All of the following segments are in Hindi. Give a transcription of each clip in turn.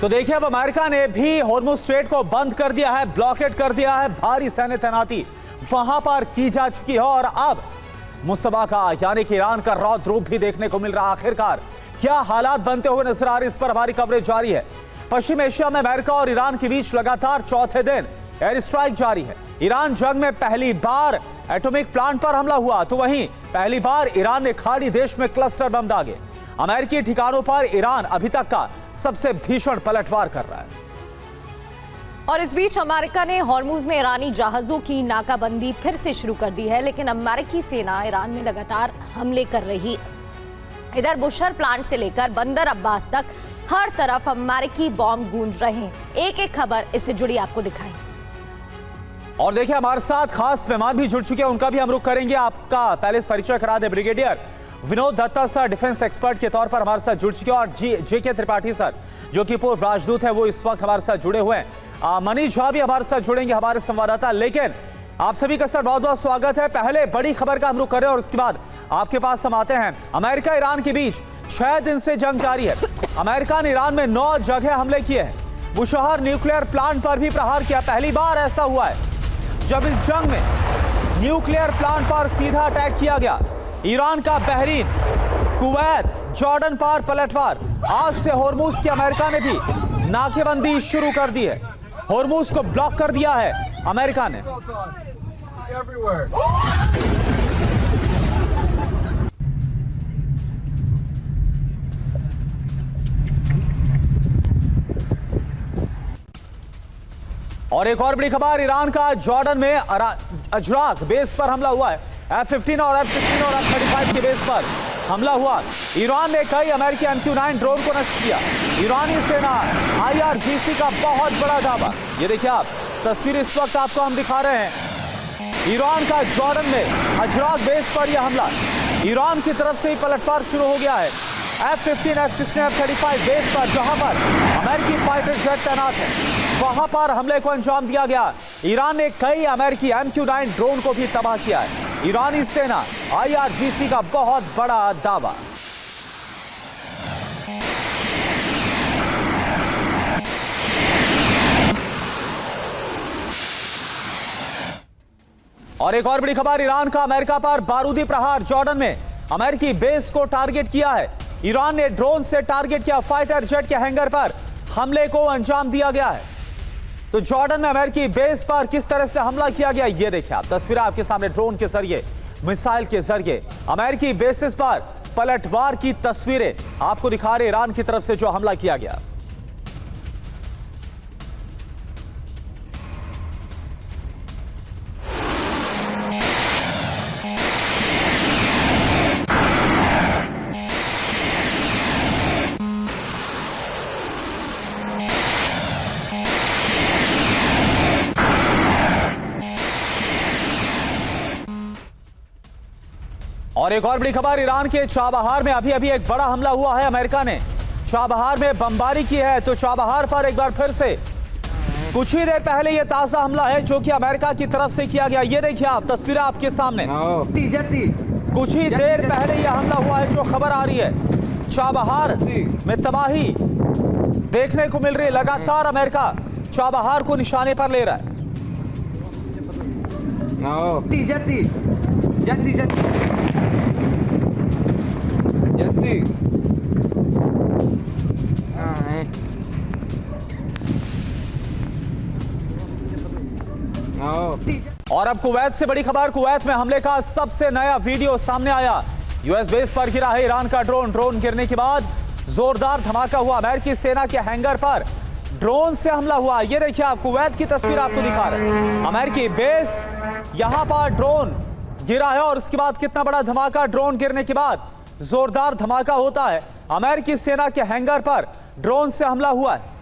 तो देखिए, अब अमेरिका ने भी हॉर्मुज स्ट्रेट को बंद कर दिया है, ब्लॉकेट कर दिया है। भारी सैन्य तैनाती वहां पर की जा चुकी है और अब मुस्तफा का यानी कि ईरान का रौद्र रूप भी देखने को मिल रहा। आखिरकार क्या हालात बनते हुए नजर आ रहे, इस पर हमारी कवरेज जारी है। पश्चिम एशिया में अमेरिका और ईरान के बीच लगातार चौथे दिन एयर स्ट्राइक जारी है। ईरान जंग में पहली बार एटॉमिक प्लांट पर हमला हुआ, तो वहीं पहली बार ईरान ने खाड़ी देश में क्लस्टर बम दागे। अमेरिकी ठिकानों पर ईरान अभी तक का सबसे भीषण पलटवार कर रहा है। और इस बीच अमेरिका ने हॉर्मुज में ईरानी जहाजों की नाकाबंदी फिर से शुरू कर दी है, लेकिन अमेरिकी सेना ईरान में लगातार हमले कर रही है। इधर बुशहर प्लांट से लेकर बंदर अब्बास तक हर तरफ अमेरिकी बॉम्ब गूंज रहे हैं। एक एक खबर इससे जुड़ी आपको दिखाएं। और देखिए, हमारे साथ खास मेहमान भी जुड़ चुके हैं, उनका भी हम रुख करेंगे। आपका पहले परिचय करा दे, brigadier Vinod Dutta sir defence expert के तौर पर हमारे साथ जुड़ चुके हैं, और जेके त्रिपाठी सर जो कि पूर्व राजदूत है, वो इस वक्त हमारे साथ जुड़े हुए हैं। मनीष झा भी हमारे साथ जुड़ेंगे, हमारे संवाददाता। लेकिन आप सभी का सर बहुत बहुत स्वागत है। पहले बड़ी खबर का हम रुख करें और उसके बाद आपके पास हम आते हैं। अमेरिका ईरान के बीच 6 दिन से जंग जारी है। अमेरिका ने ईरान में 9 जगह हमले किए हैं। बुशहर न्यूक्लियर प्लांट पर भी प्रहार किया। पहली बार ऐसा हुआ है जब इस जंग में न्यूक्लियर प्लांट पर सीधा अटैक किया गया। ईरान का बहरीन, कुवैत, जॉर्डन पर पलटवार। आज से हॉर्मुज की अमेरिका ने भी नाकेबंदी शुरू कर दी है। हॉर्मुज को ब्लॉक कर दिया है अमेरिका ने। और एक और बड़ी खबर, ईरान का जॉर्डन में अजराक बेस पर हमला हुआ है। F-15 और F-16 और F-35 के बेस पर हमला हुआ। ईरान ने कई अमेरिकी MQ-9 ड्रोन को नष्ट किया। ईरानी सेना IRGC का बहुत बड़ा दावा। ये देखिए आप तस्वीर इस वक्त आपको हम दिखा रहे हैं। ईरान का जॉर्डन में अजराक बेस पर यह हमला ईरान की तरफ से ही पलटवार शुरू हो गया है। F-15, F-16, F-35 बेस पर जहां पर अमेरिकी फाइटर जेट तैनात है, वहां पर हमले को अंजाम दिया गया। ईरान ने कई अमेरिकी MQ-9 ड्रोन को भी तबाह किया है। ईरानी सेना IRGC का बहुत बड़ा दावा। और एक और बड़ी खबर, ईरान का अमेरिका पर बारूदी प्रहार। जॉर्डन में अमेरिकी बेस को टारगेट किया है। ईरान ने ड्रोन से टारगेट किया। फाइटर जेट के हैंगर पर हमले को अंजाम दिया गया है। तो जॉर्डन में अमेरिकी बेस पर किस तरह से हमला किया गया, ये देखिए आप तस्वीरें आपके सामने। ड्रोन के जरिए, मिसाइल के जरिए अमेरिकी बेसिस पर पलटवार की तस्वीरें आपको दिखा रहे ईरान की तरफ से जो हमला किया गया। और एक और बड़ी खबर, ईरान के चाबहार में अभी एक बड़ा हमला हुआ है। अमेरिका ने चाबहार में बमबारी की है। तो चाबहार पर एक बार फिर से कुछ ही देर पहले यह ताजा हमला है जो कि अमेरिका की तरफ से किया गया। ये देखिए आप तस्वीरें आपके सामने। कुछ ही देर पहले यह हमला हुआ है जो खबर आ रही है। चाबहार में तबाही देखने को मिल रही है। लगातार अमेरिका चाबहार को निशाने पर ले रहा है। और अब कुवैत से बड़ी खबर, कुवैत में हमले का सबसे नया वीडियो सामने आया। यूएस बेस पर गिरा है ईरान का ड्रोन। ड्रोन गिरने के बाद जोरदार धमाका हुआ। अमेरिकी सेना के हैंगर पर ड्रोन से हमला हुआ। ये देखिए आप कुवैत की तस्वीर आपको दिखा रहे हैं। अमेरिकी बेस, यहां पर ड्रोन गिरा है और उसके बाद कितना बड़ा धमाका। ड्रोन गिरने के बाद जोरदार धमाका होता है। अमेरिकी सेना के हैंगर पर ड्रोन से हमला हुआ है।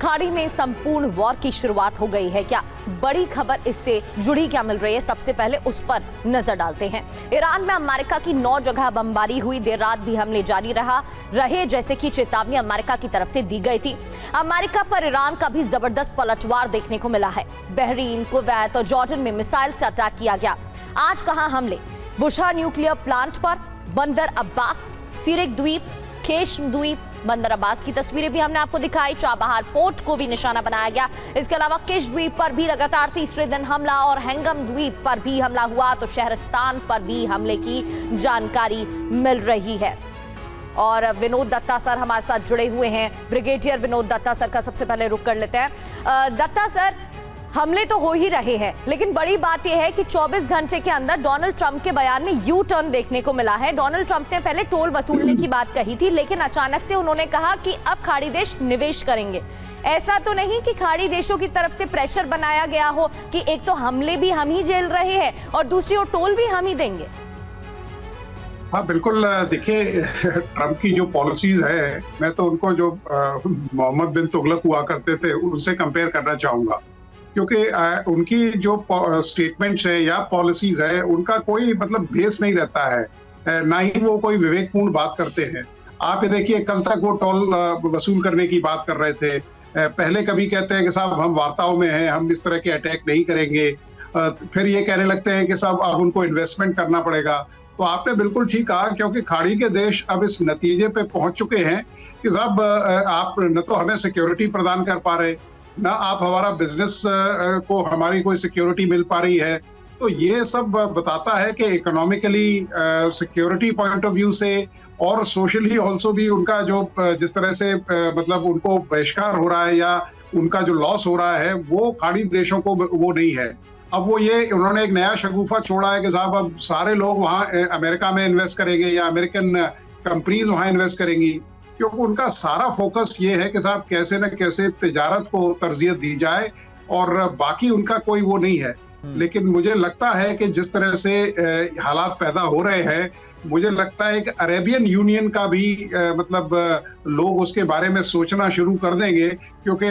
खाड़ी में संपूर्ण वॉर की शुरुआत हो गई है क्या? बड़ी खबर इससे जुड़ी क्या मिल रही है, सबसे पहले उस पर नजर डालते हैं। ईरान में अमेरिका की 9 जगह बमबारी हुई, देर रात भी हमले जारी रहे जैसे कि चेतावनी अमेरिका की तरफ से दी गई थी। अमेरिका पर ईरान का भी जबरदस्त पलटवार देखने को मिला है। बहरीन, कुवैत और जॉर्डन में मिसाइल से अटैक किया गया। आज कहां हमले? बुशहर न्यूक्लियर प्लांट पर, बंदर अब्बास, सिरिक द्वीप, केशम द्वीप, बंदर अब्बास की तस्वीरें भी हमने आपको दिखाई। चाबहार पोर्ट को भी निशाना बनाया गया। इसके अलावा किश द्वीप पर भी लगातार तीसरे दिन हमला और हैंगम द्वीप पर भी हमला हुआ, तो शहरस्तान पर भी हमले की जानकारी मिल रही है। और विनोद दत्ता सर हमारे साथ जुड़े हुए हैं। ब्रिगेडियर विनोद दत्ता सर का सबसे पहले रुख कर लेते हैं। दत्ता सर, हमले तो हो ही रहे हैं, लेकिन बड़ी बात यह है कि 24 घंटे के अंदर डोनाल्ड ट्रंप के बयान में यू टर्न देखने को मिला है। डोनाल्ड ट्रंप ने पहले टोल वसूलने की बात कही थी, लेकिन अचानक से उन्होंने कहा कि अब खाड़ी देश निवेश करेंगे। ऐसा तो नहीं कि खाड़ी देशों की तरफ से प्रेशर बनाया गया हो कि एक तो हमले भी हम ही झेल रहे हैं और दूसरी ओर टोल भी हम ही देंगे? हाँ बिल्कुल, देखिए ट्रम्प की जो पॉलिसीज है, मैं तो उनको जो मोहम्मद बिन तुगलक हुआ करते थे उनसे कंपेयर करना चाहूंगा, क्योंकि उनकी जो स्टेटमेंट्स है या पॉलिसीज है उनका कोई मतलब बेस नहीं रहता है, ना ही वो कोई विवेकपूर्ण बात करते हैं। आप ये देखिए, कल तक वो टोल वसूल करने की बात कर रहे थे, पहले कभी कहते हैं कि साहब हम वार्ताओं में हैं, हम इस तरह के अटैक नहीं करेंगे, फिर ये कहने लगते हैं कि साहब अब उनको इन्वेस्टमेंट करना पड़ेगा। तो आपने बिल्कुल ठीक कहा, क्योंकि खाड़ी के देश अब इस नतीजे पे पहुंच चुके हैं कि साहब आप न तो हमें सिक्योरिटी प्रदान कर पा रहे, ना आप हमारा बिजनेस को हमारी कोई सिक्योरिटी मिल पा रही है। तो ये सब बताता है कि economically, security point of view से और सोशली ऑल्सो भी उनका जो जिस तरह से मतलब उनको बहिष्कार हो रहा है या उनका जो लॉस हो रहा है वो खाड़ी देशों को वो नहीं है। अब वो ये उन्होंने एक नया शगुफा छोड़ा है कि साहब अब सारे लोग वहाँ अमेरिका में इन्वेस्ट करेंगे या अमेरिकन कंपनीज वहाँ इन्वेस्ट करेंगी, क्योंकि उनका सारा फोकस ये है कि साहब कैसे न कैसे तिजारत को तरजीहत दी जाए और बाकी उनका कोई वो नहीं है। लेकिन मुझे लगता है कि जिस तरह से हालात पैदा हो रहे हैं, मुझे लगता है कि अरेबियन यूनियन का भी मतलब लोग उसके बारे में सोचना शुरू कर देंगे, क्योंकि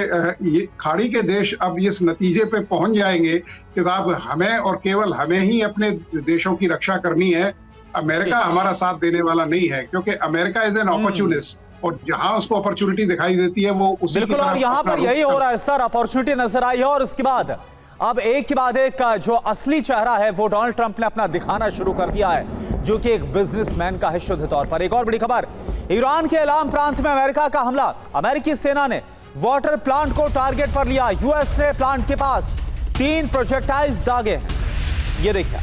ये खाड़ी के देश अब इस नतीजे पे पहुंच जाएंगे कि साहब हमें और केवल हमें ही अपने देशों की रक्षा करनी है, अमेरिका हमारा साथ देने वाला नहीं है, क्योंकि अमेरिका इज एन अपॉर्चुनिस्ट और जहां उसको अपॉर्चुनिटी दिखाई देती है वो उसी बिल्कुल, और यहाँ पर यही हो रहा है, इस तरह अपॉर्चुनिटी नजर आई है। और उसके बाद अब एक के बाद एक जो असली चेहरा है वो डोनाल्ड ट्रंप ने अपना दिखाना शुरू कर दिया है, जो कि एक बिजनेसमैन का है शुद्ध तौर पर। एक और बड़ी खबर, ईरान के इलाम प्रांत में अमेरिका का हमला, अमेरिकी सेना ने वाटर प्लांट को टारगेट पर लिया। यूएस ने प्लांट के पास 3 प्रोजेक्टाइल्स दागे हैं, ये देखिए।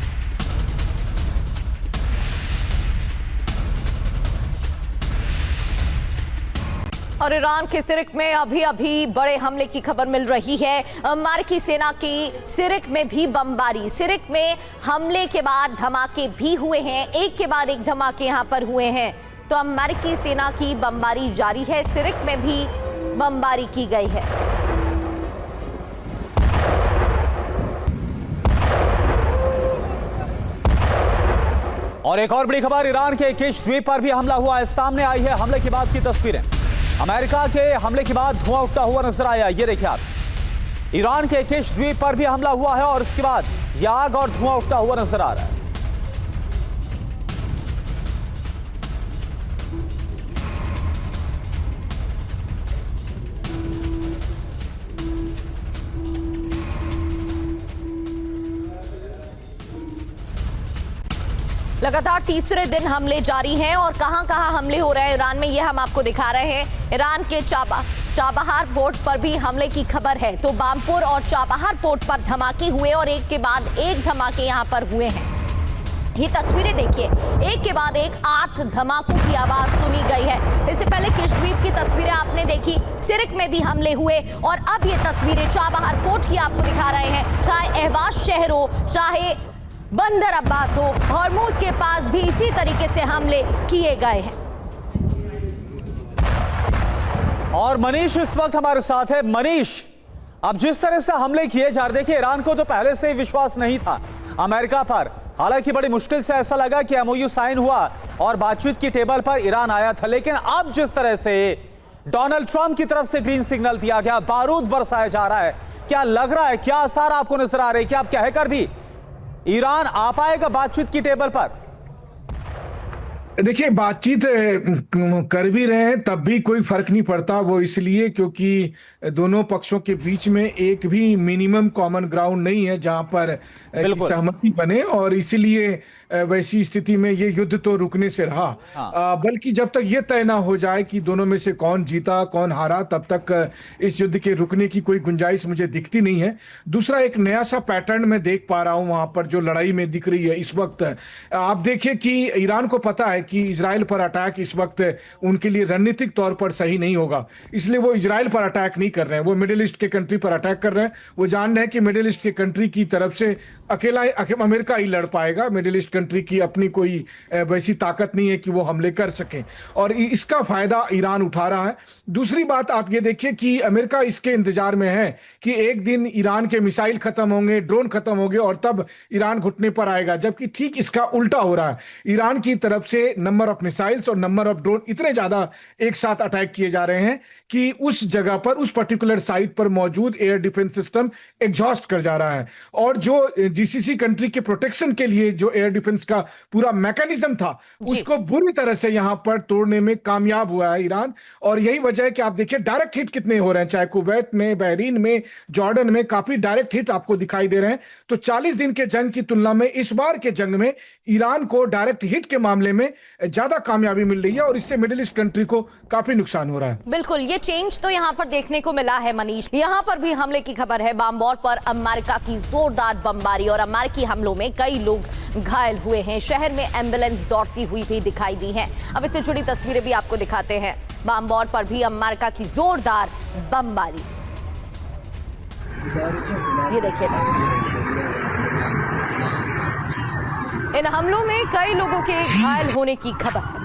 और ईरान के सिरिक में अभी बड़े हमले की खबर मिल रही है। अमेरिकी सेना की सिरिक में भी बमबारी, सिरिक में हमले के बाद धमाके भी हुए हैं, एक के बाद एक धमाके यहां पर हुए हैं। तो अमेरिकी सेना की बमबारी जारी है, सिरिक में भी बमबारी की गई है। और एक और बड़ी खबर, ईरान के किश द्वीप पर भी हमला हुआ है, सामने आई है हमले के बाद की तस्वीरें। अमेरिका के हमले के बाद धुआं उठता हुआ नजर आया, ये देखिए आप, ईरान के किश द्वीप पर भी हमला हुआ है और इसके बाद यह आग और धुआं उठता हुआ नजर आ रहा है। लगातार तीसरे दिन हमले जारी हैं और कहां हमले हो रहे हैं ईरान में, यह हम आपको दिखा रहे हैं। ईरान के चाबहार पोर्ट पर भी हमले की खबर है, तो बामपुर और चाबहार पोर्ट पर धमाके हुए और एक के बाद एक धमाके यहां पर हुए हैं। ये तस्वीरें देखिए, एक के बाद एक 8 धमाकों की आवाज सुनी गई है। इससे पहले किश द्वीप की तस्वीरें आपने देखी, सिरिक में भी हमले हुए और अब ये तस्वीरें चाबहार पोर्ट की आपको दिखा रहे हैं। चाहे अहवाज शहर हो, चाहे बंदर अब्बास हो, हॉर्मूज के पास भी इसी तरीके से हमले किए गए हैं। और मनीष इस वक्त हमारे साथ है। मनीष, अब जिस तरह से हमले किए जा रहे, देखिए ईरान को तो पहले से ही विश्वास नहीं था अमेरिका पर, हालांकि बड़ी मुश्किल से ऐसा लगा कि एमओयू साइन हुआ और बातचीत की टेबल पर ईरान आया था, लेकिन अब जिस तरह से डोनाल्ड ट्रंप की तरफ से ग्रीन सिग्नल दिया गया, बारूद बरसाया जा रहा है। क्या लग रहा है, क्या आसार आपको नजर आ रहे हैं कि आप कहकर भी ईरान आ पाएगा बातचीत की टेबल पर? देखिए, बातचीत कर भी रहे हैं तब भी कोई फर्क नहीं पड़ता। वो इसलिए क्योंकि दोनों पक्षों के बीच में एक भी मिनिमम कॉमन ग्राउंड नहीं है जहां पर सहमति बने, और इसीलिए वैसी स्थिति में ये युद्ध तो रुकने से रहा। बल्कि जब तक ये तय ना हो जाए कि दोनों में से कौन जीता कौन हारा, तब तक इस युद्ध के रुकने की कोई गुंजाइश मुझे दिखती नहीं है। दूसरा, एक नया सा पैटर्न मैं देख पा रहा हूं वहां पर जो लड़ाई में दिख रही है इस वक्त। आप देखिए कि ईरान को पता है कि इजराइल पर अटैक इस वक्त उनके लिए रणनीतिक तौर पर सही नहीं होगा, इसलिए वो इजराइल पर अटैक नहीं कर रहे हैं, वो मिडिल ईस्ट के कंट्री पर अटैक कर रहे हैं। वो जान रहे हैं कि मिडिल ईस्ट के कंट्री की तरफ से अकेला अमेरिका ही लड़ पाएगा। मिडिल ईस्ट कंट्री की अपनी कोई वैसी ताकत नहीं है कि वो हमले कर सके, और इसका फायदा ईरान उठा रहा है। दूसरी बात, आप ये देखिए कि अमेरिका इसके इंतजार में है कि एक दिन ईरान के मिसाइल खत्म होंगे, ड्रोन खत्म होंगे, और तब ईरान घुटने पर आएगा, जबकि ठीक इसका उल्टा हो रहा है। ईरान की तरफ से नंबर ऑफ मिसाइल्स और नंबर ऑफ ड्रोन इतने ज्यादा एक साथ अटैक किए जा रहे हैं कि उस जगह पर, उस पर्टिकुलर साइट पर मौजूद एयर डिफेंस सिस्टम एग्जॉस्ट कर जा रहा है। और जो जीसीसी कंट्री के प्रोटेक्शन के लिए जो एयर डिफेंस का पूरा मैकेनिज्म था, उसको बुरी तरह से यहां पर तोड़ने में कामयाब हुआ है ईरान। और यही वजह है कि आप देखिए डायरेक्ट हिट कितने हो रहे हैं, चाहे कुवैत में, बहरीन में, जॉर्डन में, काफी डायरेक्ट हिट आपको दिखाई दे रहे हैं। तो 40 दिन के जंग की तुलना में इस बार के जंग में ईरान को डायरेक्ट हिट के मामले में ज्यादा कामयाबी मिल रही है, और इससे मिडिल ईस्ट कंट्री को काफी नुकसान हो रहा है। बिल्कुल, ये चेंज तो यहाँ पर देखने को मिला है मनीष। यहाँ पर भी हमले की खबर है, बाम्बोर पर अमेरिका की जोरदार बमबारी, और अमेरिकी हमलों में कई लोग घायल हुए हैं। शहर में एम्बुलेंस दौड़ती हुई भी दिखाई दी है। अब इससे जुड़ी तस्वीरें भी आपको दिखाते हैं। बाम्बोर पर भी अमेरिका की जोरदार बमबारी, ये देखिए तस्वीर। इन हमलों में कई लोगों के घायल होने की खबर है।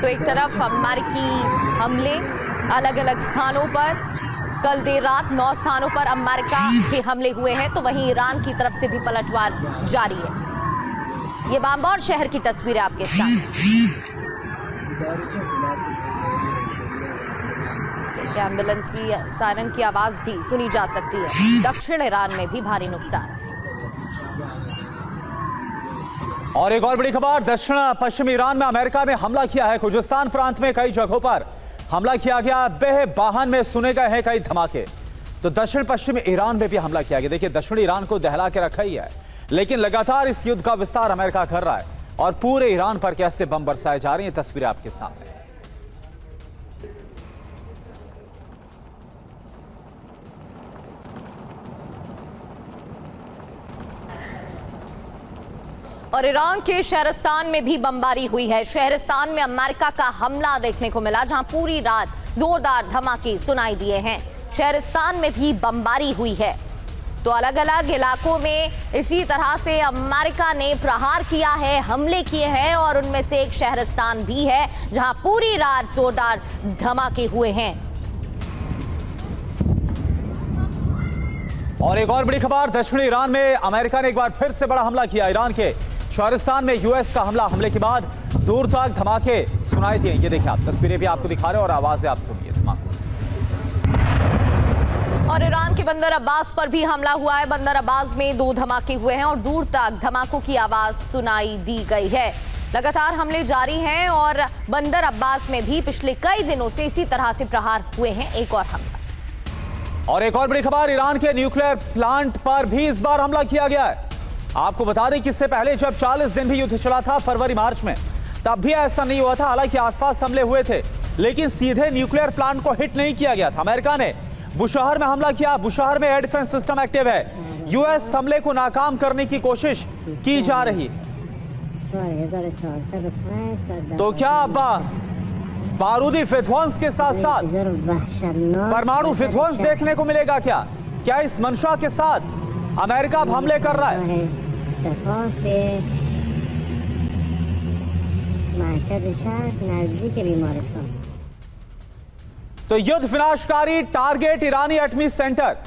तो एक तरफ अमेरिकी हमले अलग अलग स्थानों पर, कल देर रात 9 स्थानों पर अमेरिका के हमले हुए हैं, तो वहीं ईरान की तरफ से भी पलटवार जारी है। ये बाम्बोर शहर की तस्वीर है आपके साथ। एम्बुलेंस की सायरन की आवाज भी सुनी जा सकती है। दक्षिण ईरान में भी भारी नुकसान। और एक और बड़ी खबर, दक्षिण पश्चिम ईरान में अमेरिका ने हमला किया है। खुजस्तान प्रांत में कई जगहों पर हमला किया गया। बेबाहन में सुने गए हैं कई धमाके। तो दक्षिण पश्चिम ईरान में भी हमला किया गया। देखिए, दक्षिण ईरान को दहला के रखा ही है, लेकिन लगातार इस युद्ध का विस्तार अमेरिका कर रहा है, और पूरे ईरान पर कैसे बम बरसाए जा रही हैं, तस्वीरें आपके सामने। और ईरान के शहरस्तान में भी बमबारी हुई है। शहरस्तान में अमेरिका का हमला देखने को मिला, जहां पूरी रात जोरदार धमाके सुनाई दिए हैं। शहरस्तान में भी बमबारी हुई है। तो अलग अलग इलाकों में इसी तरह से अमेरिका ने प्रहार किया है, हमले किए हैं, और उनमें से एक शहरस्तान भी है जहां पूरी रात जोरदार धमाके हुए हैं। और एक और बड़ी खबर, दक्षिणी ईरान में अमेरिका ने एक बार फिर से बड़ा हमला किया। ईरान के शहरस्तान में यूएस का हमले के बाद दूर तक धमाके सुनाई दिए। ये देखिए, आप तस्वीरें भी आपको दिखा रहे हैं और आवाजें आप सुनिए धमाकों। और ईरान के बंदर अब्बास पर भी हमला हुआ है। बंदर अब्बास में 2 धमाके हुए हैं और दूर तक धमाकों की आवाज सुनाई दी गई है। लगातार हमले जारी हैं, और बंदर अब्बास में भी पिछले कई दिनों से इसी तरह से प्रहार हुए हैं। एक और हमला। और एक और बड़ी खबर, ईरान के न्यूक्लियर प्लांट पर भी इस बार हमला किया गया है। आपको बता दें कि इससे पहले जब 40 दिन भी युद्ध चला था फरवरी मार्च में, तब भी ऐसा नहीं हुआ था। हालांकि आसपास हमले हुए थे, लेकिन सीधे न्यूक्लियर प्लांट को हिट नहीं किया गया था। अमेरिका ने बुशहर में हमला किया। बुशहर में एयर डिफेंस सिस्टम एक्टिव है। यूएस हमले को नाकाम करने की कोशिश की जा रही। तो क्या अब्बा बारूदी विध्वंस के साथ साथ परमाणु विध्वंस देखने को मिलेगा? क्या इस मंशा के साथ अमेरिका अब हमले कर रहा है? तो युद्ध विनाशकारी टारगेट ईरानी एटमी सेंटर,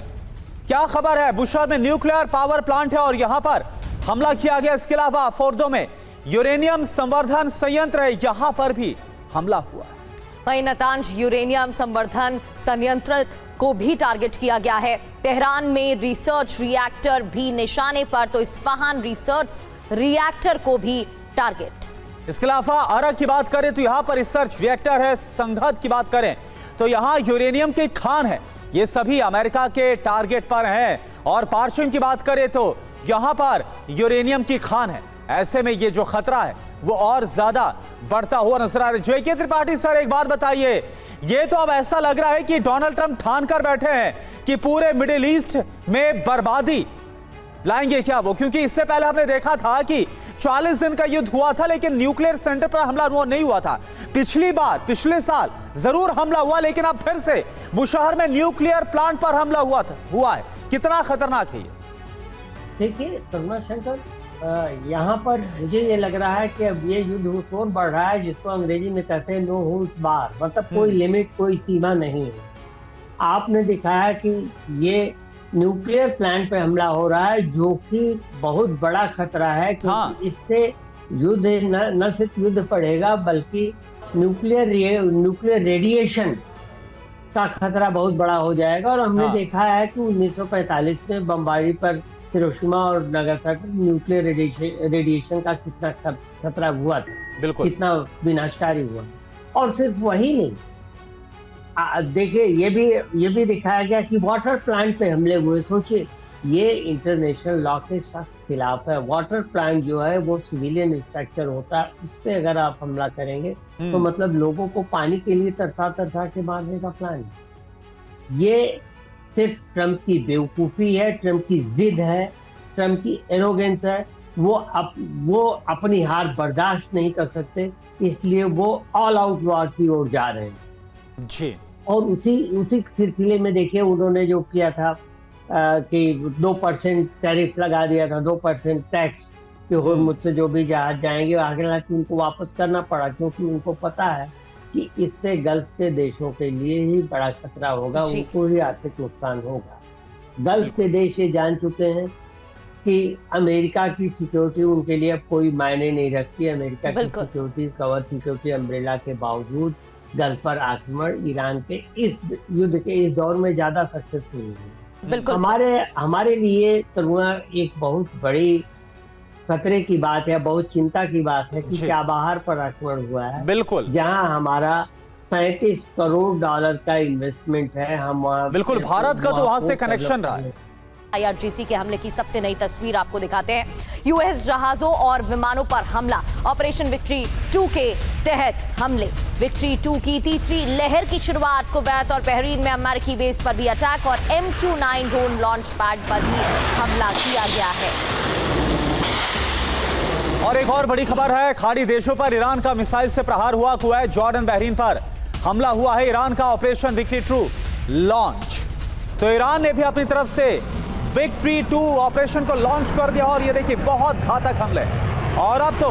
क्या खबर है? बुशहर में न्यूक्लियर पावर प्लांट है और यहां पर हमला किया गया। इसके अलावा फोर्दो में यूरेनियम संवर्धन संयंत्र है, यहां पर भी हमला हुआ। वहीं नतांज यूरेनियम संवर्धन संयंत्र को भी टारगेट किया गया है। तेहरान में रिसर्च रिएक्टर भी निशाने पर, तो इस्फहान रिसर्च रिएक्टर को भी टारगेट। इसके अलावा अरक की बात करें तो यहां पर रिसर्च रिएक्टर है। संघद की बात करें तो यहां यूरेनियम के खान है। ये सभी अमेरिका के टारगेट पर हैं। और पार्शियन की बात करें तो यहां पर यूरेनियम की खान है। ऐसे में ये जो खतरा है वो और ज्यादा बढ़ता हुआ नजर आ रहा है। जेके त्रिपाठी सर, एक बात बताइए, ये तो अब ऐसा लग रहा है कि डोनाल्ड ट्रंप ठान कर बैठे हैं कि पूरे मिडिल ईस्ट में बर्बादी लाएंगे क्या वो? क्योंकि इससे पहले हमने देखा था कि 40 दिन का युद्ध हुआ था लेकिन न्यूक्लियर सेंटर पर हमला नहीं हुआ था। पिछली बार पिछले साल जरूर हमला हुआ, लेकिन अब फिर से बुशहर में न्यूक्लियर प्लांट पर हमला हुआ है। कितना खतरनाक है ये? देखिए करुणा शंकर, यहाँ पर मुझे ये लग रहा है कि अब ये युद्ध उस ओर बढ़ रहा है जिसको अंग्रेजी में कहते हैं नो होल्ड्स बार, मतलब कोई लिमिट, कोई सीमा नहीं है। आपने दिखाया कि ये न्यूक्लियर प्लांट पे हमला हो रहा है, जो कि बहुत बड़ा खतरा है, क्योंकि इससे युद्ध न सिर्फ युद्ध पड़ेगा बल्कि न्यूक्लियर रेडिएशन का खतरा बहुत बड़ा हो जाएगा। और हमने देखा है कि 1945 में बम्बारी पर हिरोशिमा और नागासाकी न्यूक्लियर रेडिएशन का कितना खतरा हुआ था, बिल्कुल कितना विनाशकारी हुआ। और सिर्फ वही नहीं, देखिए ये भी दिखाया गया कि वाटर प्लांट पे हमले हुए। सोचिए, ये इंटरनेशनल लॉ के सख्त खिलाफ है। वाटर प्लांट जो है वो सिविलियन स्ट्रक्चर होता है, उस पर अगर आप हमला करेंगे तो मतलब लोगों को पानी के लिए तरसा के मारने का प्लान है। ये सिर्फ ट्रंप की बेवकूफ़ी है, ट्रंप की जिद है, ट्रंप की एरोगेंस है। वो अपनी हार बर्दाश्त नहीं कर सकते, इसलिए वो ऑल आउट वॉर की ओर जा रहे हैं जी। और उसी सिलसिले में देखिए उन्होंने जो किया था कि 2% टैरिफ लगा दिया था, 2% टैक्स कि होर्मुज़ से जो भी जहाज जाएंगे आगे हालांकि उनको वापस करना पड़ा, क्योंकि उनको पता है कि इससे गल्फ के देशों के लिए ही बड़ा खतरा होगा, उनको ही आर्थिक नुकसान होगा। गल्फ के देश ये जान चुके हैं कि अमेरिका की सिक्योरिटी उनके लिए अब कोई मायने नहीं रखती। अमेरिका की सिक्योरिटी, कवर सिक्योरिटी अम्ब्रेला के बावजूद गल्फ पर आक्रमण ईरान के इस युद्ध के इस दौर में ज्यादा सक्सेसफुल है। हमारे लिए करुणा एक बहुत बड़ी खतरे की बात है, बहुत चिंता की बात है कि चाबहार पर आक्रमण हुआ है, बिल्कुल, जहां हमारा 37 करोड़ डॉलर का इन्वेस्टमेंट है। हम बिल्कुल, भारत का तो वहां से कनेक्शन रहा है। IRGC के हमले की सबसे नई तस्वीर आपको दिखाते हैं। यूएस जहाजों और विमानों पर हमला, ऑपरेशन विक्ट्री 2 के तहत हमले। विक्ट्री 2 की तीसरी लहर की शुरुआत कुवैत और बहरीन में अमेरिकी बेस पर भी अटैक और MQ-9 ड्रोन लॉन्च पैड पर भी हमला किया गया है। और एक और बड़ी खबर है, खाड़ी देशों पर ईरान का मिसाइल से प्रहार हुआ। कुवैत, जॉर्डन, बहरीन पर हमला हुआ है। ईरान का ऑपरेशन विक्ट्री 2 लॉन्च। तो ईरान ने भी अपनी तरफ से विक्ट्री 2 ऑपरेशन को लॉन्च कर दिया और ये देखिए बहुत घातक हमले। और अब तो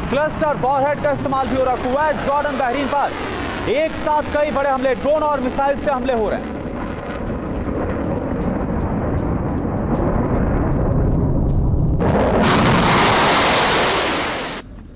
क्लस्टर वॉरहेड का इस्तेमाल भी हो रहा है। कुवैत, जॉर्डन, बहरीन पर एक साथ कई बड़े हमले, ड्रोन और मिसाइल से हमले हो रहे हैं।